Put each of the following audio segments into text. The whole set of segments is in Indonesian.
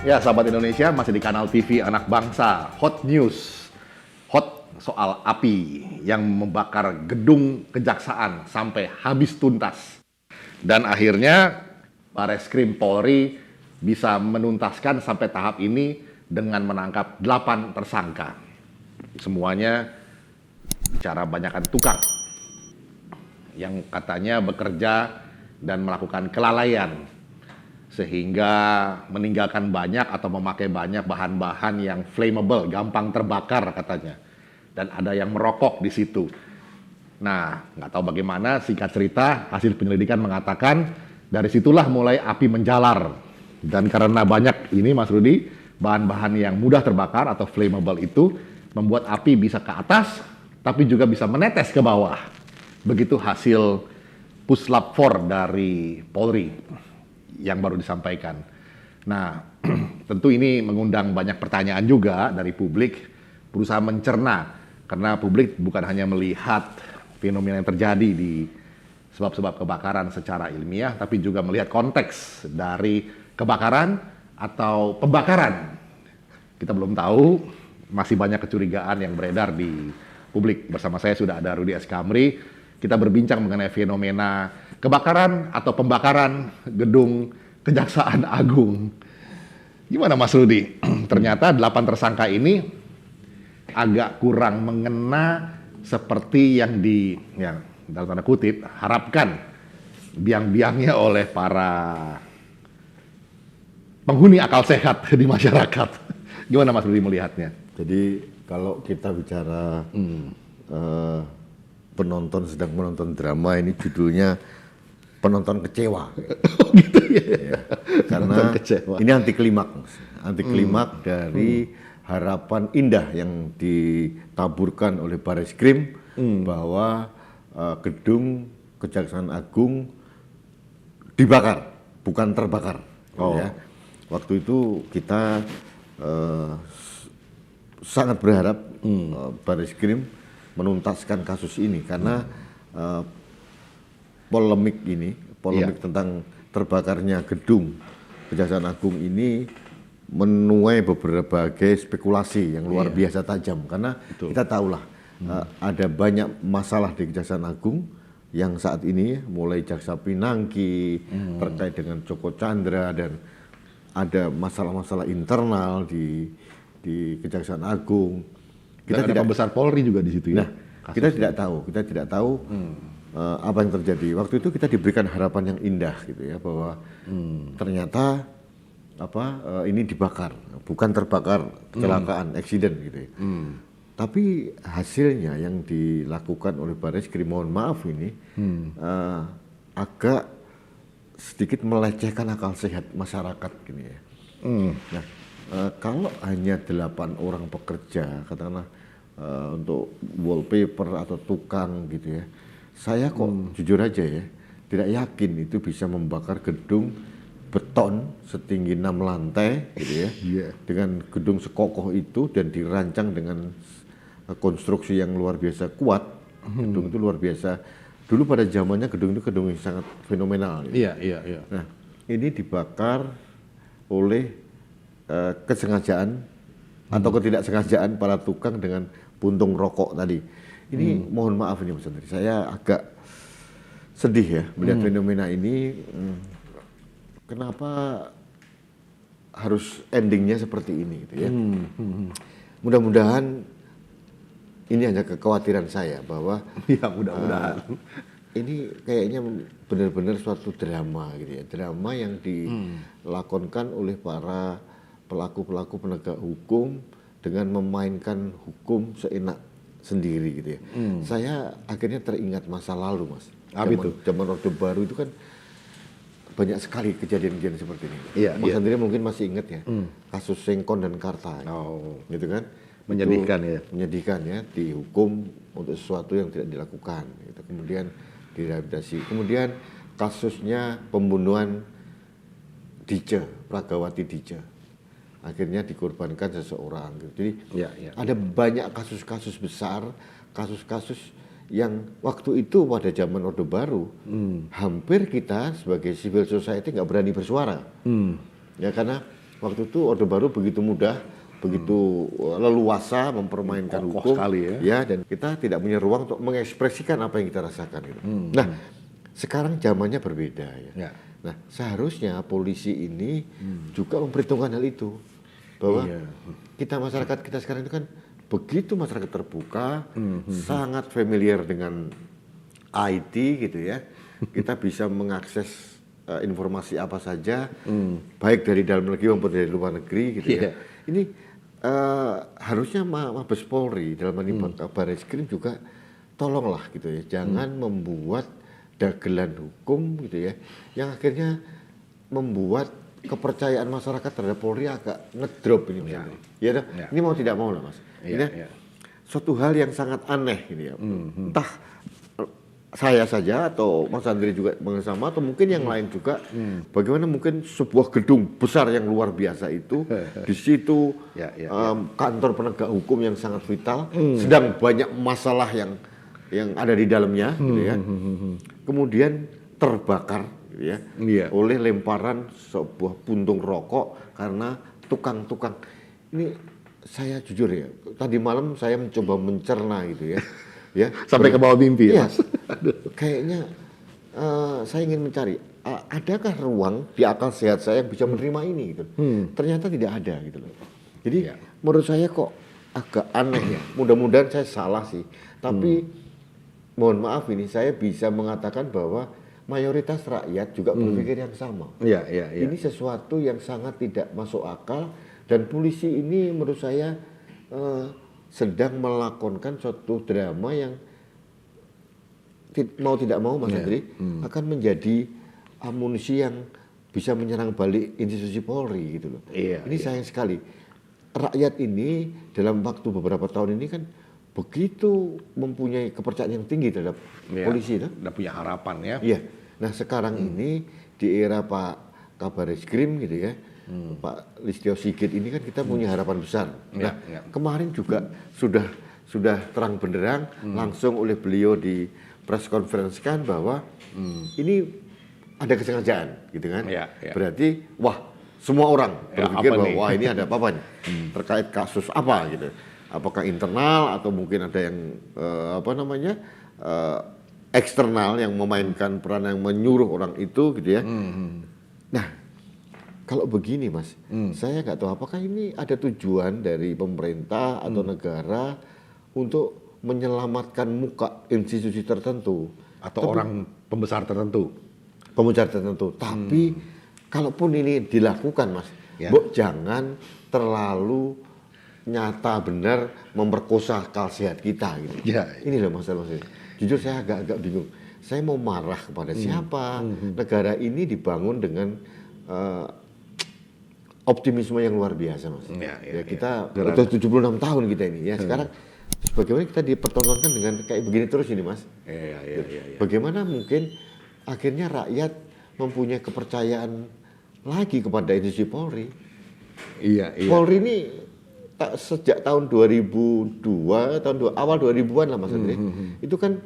Ya, sahabat Indonesia, masih di kanal TV Anak Bangsa. Hot News. Hot soal api yang membakar gedung kejaksaan sampai habis tuntas. Dan akhirnya Bareskrim Polri bisa menuntaskan sampai tahap ini dengan menangkap 8 tersangka. Semuanya bicara banyakkan tukang yang katanya bekerja dan melakukan kelalaian sehingga meninggalkan banyak atau memakai banyak bahan-bahan yang flammable, gampang terbakar katanya. Dan ada yang merokok di situ. Nah, nggak tahu bagaimana, singkat cerita, hasil penyelidikan mengatakan dari situlah mulai api menjalar. Dan karena banyak ini, Mas Rudi, bahan-bahan yang mudah terbakar atau flammable itu membuat api bisa ke atas, tapi juga bisa menetes ke bawah. Begitu hasil Puslap 4 dari Polri yang baru disampaikan. Nah, tentu ini mengundang banyak pertanyaan juga dari publik, berusaha mencerna, karena publik bukan hanya melihat fenomena yang terjadi di sebab-sebab kebakaran secara ilmiah, tapi juga melihat konteks dari kebakaran atau pembakaran. Kita belum tahu, masih banyak kecurigaan yang beredar di publik. Bersama saya sudah ada Rudi S. Kamri. Kita berbincang mengenai fenomena kebakaran atau pembakaran gedung Kejaksaan Agung. Gimana Mas Rudi? Ternyata 8 tersangka ini agak kurang mengena seperti yang dalam tanda kutip harapkan biang-biangnya oleh para penghuni akal sehat di masyarakat. Gimana Mas Rudi melihatnya? Jadi kalau kita bicara penonton sedang menonton drama, ini judulnya penonton kecewa. Oh gitu ya. Karena ini anti klimaks dari harapan indah yang ditaburkan oleh Bareskrim bahwa gedung Kejaksaan Agung dibakar, bukan terbakar. Ya. Waktu itu kita sangat berharap Bareskrim menuntaskan kasus ini karena polemik tentang terbakarnya gedung Kejaksaan Agung ini menuai berbagai spekulasi yang luar biasa tajam karena kita tahulah ada banyak masalah di Kejaksaan Agung yang saat ini mulai Jaksa Pinangki terkait dengan Joko Chandra, dan ada masalah-masalah internal di Kejaksaan Agung. Kita ada pembesar Polri juga di situ ya. Nah, kita tidak tahu apa yang terjadi. Waktu itu kita diberikan harapan yang indah gitu ya, bahwa ternyata ini dibakar, bukan terbakar, kecelakaan, accident gitu ya. Tapi hasilnya yang dilakukan oleh Bareskrim, mohon maaf ini agak sedikit melecehkan akal sehat masyarakat gini ya. Nah, kalau hanya 8 orang pekerja, katakanlah untuk wallpaper atau tukang gitu ya, saya kok jujur aja ya, tidak yakin itu bisa membakar gedung beton setinggi 6 lantai gitu ya, dengan gedung sekokoh itu dan dirancang dengan konstruksi yang luar biasa kuat. Gedung itu luar biasa. Dulu pada zamannya gedung itu gedung yang sangat fenomenal. Gitu. Iya. Nah, ini dibakar oleh kesengajaan atau ketidaksengajaan para tukang dengan puntung rokok tadi. Ini mohon maaf ini Mas Andri, saya agak sedih ya melihat fenomena ini. Kenapa harus endingnya seperti ini gitu ya. Mudah-mudahan ini hanya kekhawatiran saya bahwa Ya mudah-mudahan. ini kayaknya benar-benar suatu drama gitu ya. Drama yang dilakonkan oleh para pelaku-pelaku penegak hukum dengan memainkan hukum seenak sendiri gitu ya. Saya akhirnya teringat masa lalu Mas. Zaman Orde Baru itu kan banyak sekali kejadian-kejadian seperti ini. Mas Andri mungkin masih ingat ya, kasus Sengkon dan Karta, gitu kan? Menyedihkan itu, ya. Menyedihkan ya, dihukum untuk sesuatu yang tidak dilakukan. Gitu. Kemudian direhabilitasi. Kemudian kasusnya pembunuhan Dice, Pragawati Dice. Akhirnya dikorbankan seseorang. Gitu. Jadi ada banyak kasus-kasus besar, kasus-kasus yang waktu itu pada zaman Orde Baru hampir kita sebagai civil society nggak berani bersuara, ya karena waktu itu Orde Baru begitu mudah, begitu leluasa mempermainkan Kokoh hukum, sekali ya. dan kita tidak punya ruang untuk mengekspresikan apa yang kita rasakan. Gitu. Nah, sekarang zamannya berbeda ya. Ya. Nah, seharusnya polisi ini juga memperhitungkan hal itu, bahwa kita masyarakat kita sekarang itu kan begitu masyarakat terbuka, sangat familiar dengan IT gitu ya. Kita bisa mengakses informasi apa saja, baik dari dalam negeri maupun dari luar negeri gitu ya. Ini harusnya Mabes Polri dalam ini Barreskrim juga tolonglah gitu ya, jangan membuat dagelan hukum gitu ya, yang akhirnya membuat kepercayaan masyarakat terhadap Polri agak ngedrop ini misalnya. Ya, ini mau tidak mau lah Mas. Ini suatu hal yang sangat aneh ini ya. Entah saya saja atau Mas Andri juga sama atau mungkin yang lain juga, bagaimana mungkin sebuah gedung besar yang luar biasa itu di situ kantor penegak hukum yang sangat vital, sedang banyak masalah yang ada di dalamnya gitu ya, kemudian terbakar gitu ya, oleh lemparan sebuah puntung rokok karena tukang-tukang ini. Saya jujur ya, tadi malam saya mencoba mencerna gitu ya. Sampai ke bawah mimpi ya, Mas. Kayaknya saya ingin mencari adakah ruang di akal sehat saya yang bisa menerima ini gitu. Ternyata tidak ada gitu loh. Jadi menurut saya kok agak aneh ya. Mudah-mudahan saya salah sih. Tapi mohon maaf ini saya bisa mengatakan bahwa mayoritas rakyat juga berpikir yang sama. Ini sesuatu yang sangat tidak masuk akal, dan polisi ini menurut saya sedang melakonkan suatu drama yang mau tidak mau Mas Andri akan menjadi amunisi yang bisa menyerang balik institusi Polri gitu loh. Ini sayang sekali. Rakyat ini dalam waktu beberapa tahun ini kan begitu mempunyai kepercayaan yang tinggi terhadap polisi, udah punya harapan ya. Nah sekarang ini di era Pak Kabar Eskrim gitu ya, Pak Listio Sigit ini kan kita punya harapan besar. Kemarin juga sudah terang benderang langsung oleh beliau di press conference kan bahwa ini ada kesengajaan gitu kan. Berarti wah semua orang berpikir bahwa wah ini ada apa nih terkait kasus apa gitu. Apakah internal atau mungkin ada yang eksternal yang memainkan peran yang menyuruh orang itu gitu ya. Nah kalau begini Mas, saya nggak tahu apakah ini ada tujuan dari pemerintah atau negara untuk menyelamatkan muka institusi tertentu atau orang pembesar tertentu. Tapi kalaupun ini dilakukan Mas, jangan terlalu nyata benar memperkosa akal sehat kita gitu. Ini loh maksudnya. Jujur saya agak bingung. Saya mau marah kepada siapa? Negara ini dibangun dengan optimisme yang luar biasa Mas. Kita udah 76 tahun kita ini ya. Sekarang bagaimana kita dipertontonkan dengan kayak begini terus ini Mas. Bagaimana mungkin akhirnya rakyat mempunyai kepercayaan lagi kepada institusi Polri. Polri ini sejak tahun 2002, awal 2000-an lah Mas Andri. Itu kan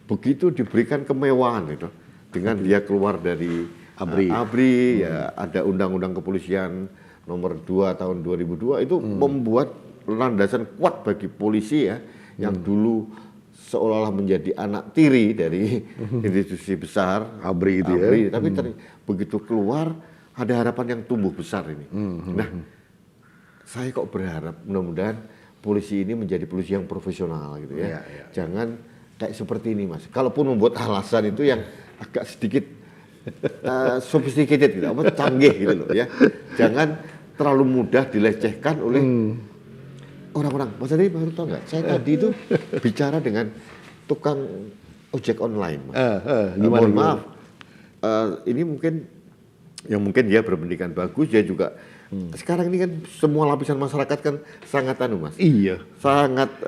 begitu diberikan kemewahan gitu. Dengan dia keluar dari ABRI ya, ada Undang-Undang Kepolisian nomor 2 tahun 2002 itu membuat landasan kuat bagi polisi ya, yang dulu seolah-olah menjadi anak tiri dari institusi besar ABRI itu ya. Tapi begitu keluar ada harapan yang tumbuh besar ini. Nah, saya kok berharap mudah-mudahan polisi ini menjadi polisi yang profesional gitu ya. Jangan kayak seperti ini Mas. Kalaupun membuat alasan itu yang agak sedikit sophisticated gitu, canggih gitu loh ya. Jangan terlalu mudah dilecehkan oleh orang-orang. Mas Adi baru tahu nggak? Saya tadi itu bicara dengan tukang ojek online, Mas. Mohon maaf, ini mungkin dia berpendidikan bagus, dia juga sekarang ini kan semua lapisan masyarakat kan sangat Mas. Sangat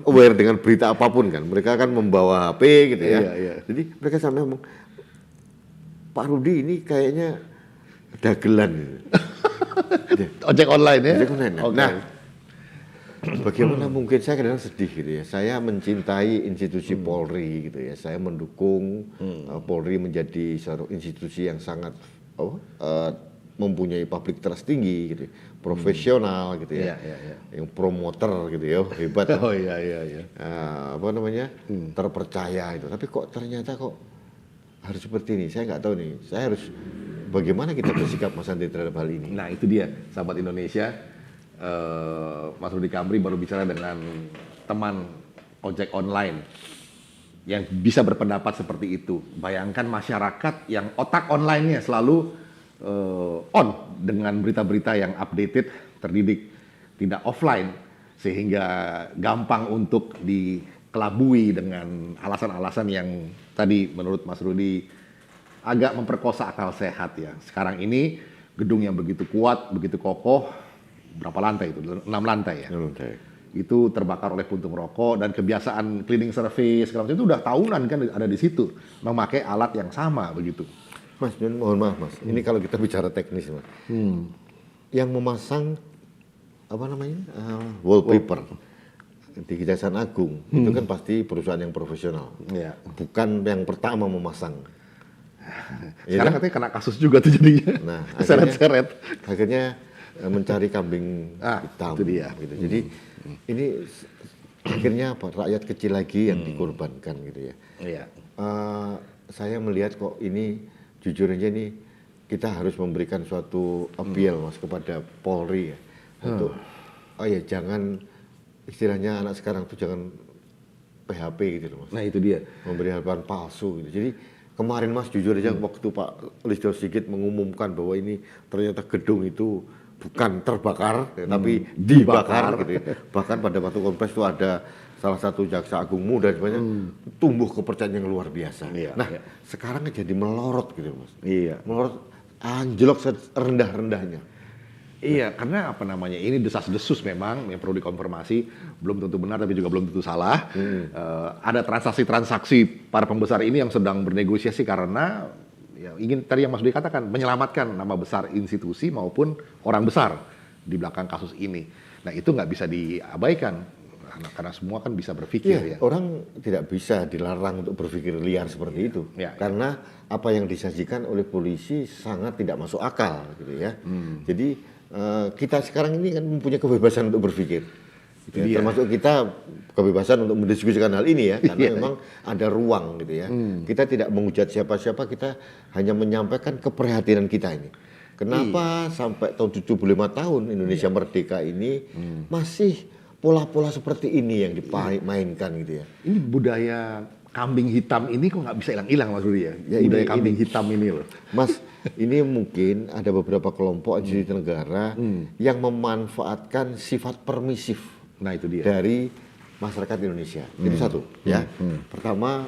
aware dengan berita apapun kan. Mereka kan membawa HP gitu ya. Jadi mereka sampai ngomong, Pak Rudi ini kayaknya dagelan. Ojek online ya? Ojek online. Nah, bagaimana mungkin saya kadang sedih gitu ya. Saya mencintai institusi Polri gitu ya. Saya mendukung Polri menjadi suatu institusi yang sangat mempunyai public trust tinggi gitu, profesional gitu ya, yang promoter gitu ya, hebat. Oh iya. Apa namanya, terpercaya itu. Tapi kok ternyata kok harus seperti ini? Saya nggak tahu nih. Saya harus bagaimana kita bersikap Mas Andri terhadap hal ini? Nah itu dia, sahabat Indonesia, Mas Rudi Kamri baru bicara dengan teman ojek online yang bisa berpendapat seperti itu. Bayangkan masyarakat yang otak online-nya selalu on dengan berita-berita yang updated, terdidik, tidak offline, sehingga gampang untuk dikelabui dengan alasan-alasan yang tadi menurut Mas Rudi agak memperkosa akal sehat ya. Sekarang ini gedung yang begitu kuat, begitu kokoh, berapa lantai itu? 6 lantai ya? 6 lantai. Itu terbakar oleh puntung rokok, dan kebiasaan cleaning service segala macam itu udah tahunan kan ada di situ, memakai alat yang sama begitu. Mas, mohon maaf Mas, ini kalau kita bicara teknis Mas, yang memasang apa namanya wallpaper di Kejaksaan Agung itu kan pasti perusahaan yang profesional, bukan yang pertama memasang. Sekarang katanya kena kasus juga tuh jadinya, nah, seret-seret. Akhirnya mencari kambing hitam, itu dia. Gitu. Jadi ini akhirnya apa? Rakyat kecil lagi yang dikorbankan gitu ya. Iya. Saya melihat kok ini jujur aja nih kita harus memberikan suatu appeal Mas kepada Polri ya untuk jangan istilahnya anak sekarang tuh jangan PHP gitu loh Mas. Nah itu dia. Memberi harapan palsu gitu. Jadi kemarin Mas jujur aja waktu Pak Listio Sigit mengumumkan bahwa ini ternyata gedung itu bukan terbakar, tapi dibakar gitu ya. Bahkan pada waktu konferensi itu ada salah satu jaksa agung muda sebenarnya tumbuh kepercayaan yang luar biasa. Sekarang jadi melorot gitu Mas. Melorot, anjlok serendah-rendahnya. Iya, karena apa namanya, ini desas-desus memang yang perlu dikonfirmasi, belum tentu benar tapi juga belum tentu salah. Ada transaksi-transaksi para pembesar ini yang sedang bernegosiasi karena ya, ingin tadi yang Mas Dwi katakan, menyelamatkan nama besar institusi maupun orang besar di belakang kasus ini. Nah itu nggak bisa diabaikan, karena semua kan bisa berpikir ya. Orang tidak bisa dilarang untuk berpikir liar seperti itu, karena apa yang disajikan oleh polisi sangat tidak masuk akal gitu ya. Jadi kita sekarang ini kan mempunyai kebebasan untuk berpikir. Termasuk kita kebebasan untuk mendiskusikan hal ini ya, karena memang ada ruang gitu ya. Kita tidak menghujat siapa-siapa, kita hanya menyampaikan keprihatinan kita ini. Kenapa sampai tahun 75 tahun Indonesia merdeka ini masih pola-pola seperti ini yang dimainkan gitu ya. Ini budaya kambing hitam ini kok nggak bisa hilang-hilang Mas Rudi ya? Budaya kambing hitam ini loh. Mas, ini mungkin ada beberapa kelompok institusi negara yang memanfaatkan sifat permisif. Nah itu dia. Dari masyarakat Indonesia. Itu satu ya. Pertama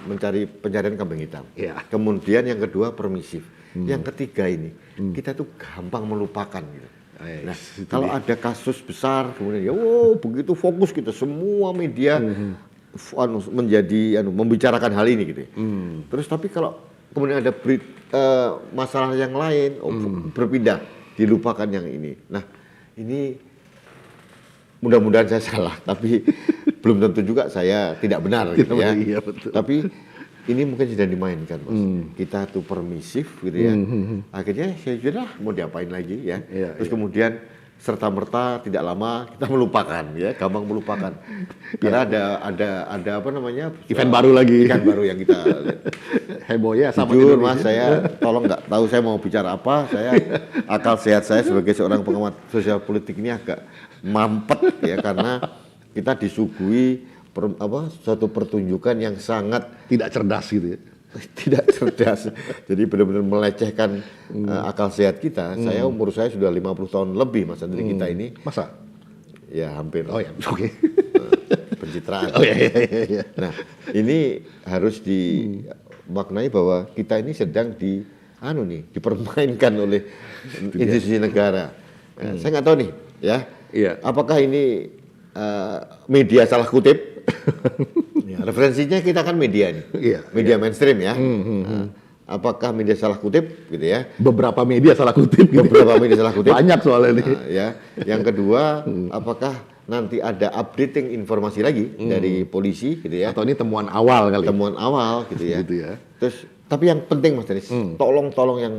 pencarian kambing hitam. Kemudian yang kedua permisif. Yang ketiga ini kita tuh gampang melupakan gitu. Nah, kalau ada kasus besar kemudian begitu fokus kita semua media membicarakan hal ini gitu. Terus tapi kalau kemudian ada masalah yang lain berpindah, dilupakan yang ini. Nah, ini mudah-mudahan saya salah, tapi belum tentu juga saya tidak benar gitu ya. Iya, betul. Tapi ini mungkin sedang dimainkan Mas. Kita tuh permisif gitu ya. Akhirnya saya sudah mau diapain lagi ya. Terus kemudian serta-merta tidak lama kita melupakan ya, gampang melupakan. Karena ada apa namanya? Event baru lagi. Event baru yang kita lihat. Heboh ya sama Jujur Mas, saya tolong nggak tahu saya mau bicara apa. Saya akal sehat saya sebagai seorang pengamat sosial politik ini agak mampet ya, karena kita disuguhi suatu pertunjukan yang sangat tidak cerdas gitu ya. Tidak cerdas. Jadi benar-benar melecehkan akal sehat kita. Umur saya sudah 50 tahun lebih Mas Andri kita ini. Masa? Ya hampir. Oh ya, oke. Pencitraan. Oh iya. Nah, ini harus dimaknai bahwa kita ini sedang dipermainkan oleh institusi negara. Nah, saya nggak tahu nih ya. Apakah ini media salah kutip? Referensinya kita kan media nih, media mainstream ya. Apakah media salah kutip gitu ya? Beberapa media salah kutip. Beberapa media salah kutip. Banyak soalnya nih. Ya. Yang kedua, apakah nanti ada updating informasi lagi dari polisi gitu ya? Atau ini temuan awal kali? Temuan awal gitu ya. Gitu ya. Terus, tapi yang penting Mas Denis, tolong yang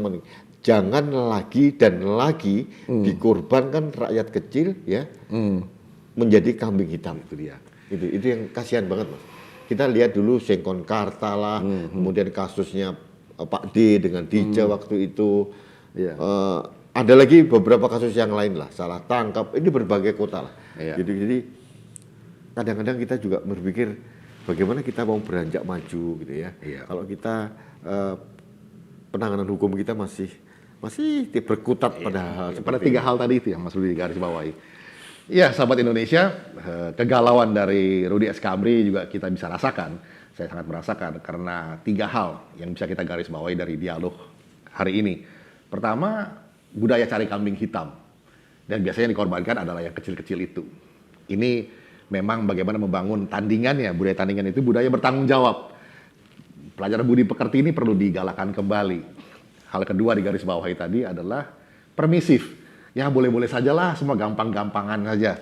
jangan lagi dan lagi dikorbankan rakyat kecil ya menjadi kambing hitam. Itu dia. Itu yang kasihan banget, Mas. Kita lihat dulu Sengkon Karta lah, kemudian kasusnya Pak D dengan Dija waktu itu. Iya. Ada lagi beberapa kasus yang lain lah, salah tangkap, ini berbagai kota lah. Iya. Jadi kadang-kadang kita juga berpikir bagaimana kita mau beranjak maju gitu ya. Iya. Kalau kita penanganan hukum kita masih berkutat pada hal Pada seperti 3 hal tadi itu yang Mas Rudi garis bawahi. Ya, sahabat Indonesia, kegalauan dari Rudi S. Kamri juga kita bisa rasakan. Saya sangat merasakan karena 3 hal yang bisa kita garis bawahi dari dialog hari ini. Pertama, budaya cari kambing hitam. Dan biasanya yang dikorbankan adalah yang kecil-kecil itu. Ini memang bagaimana membangun tandingannya, budaya tandingan itu budaya bertanggung jawab. Pelajaran budi pekerti ini perlu digalakan kembali. Hal kedua di garis bawahi tadi adalah permisif. Ya boleh-boleh sajalah, semua gampang-gampangan saja.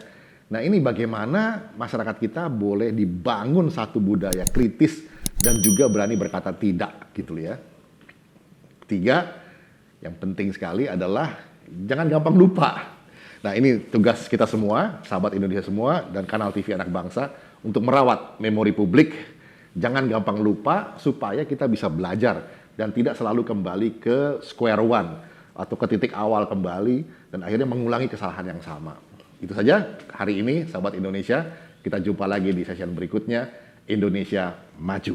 Nah ini bagaimana masyarakat kita boleh dibangun satu budaya kritis dan juga berani berkata tidak gitu ya. 3, yang penting sekali adalah jangan gampang lupa. Nah ini tugas kita semua, sahabat Indonesia semua dan kanal TV Anak Bangsa untuk merawat memori publik. Jangan gampang lupa supaya kita bisa belajar dan tidak selalu kembali ke square one atau ke titik awal kembali dan akhirnya mengulangi kesalahan yang sama. Itu saja hari ini, sahabat Indonesia. Kita jumpa lagi di session berikutnya. Indonesia Maju.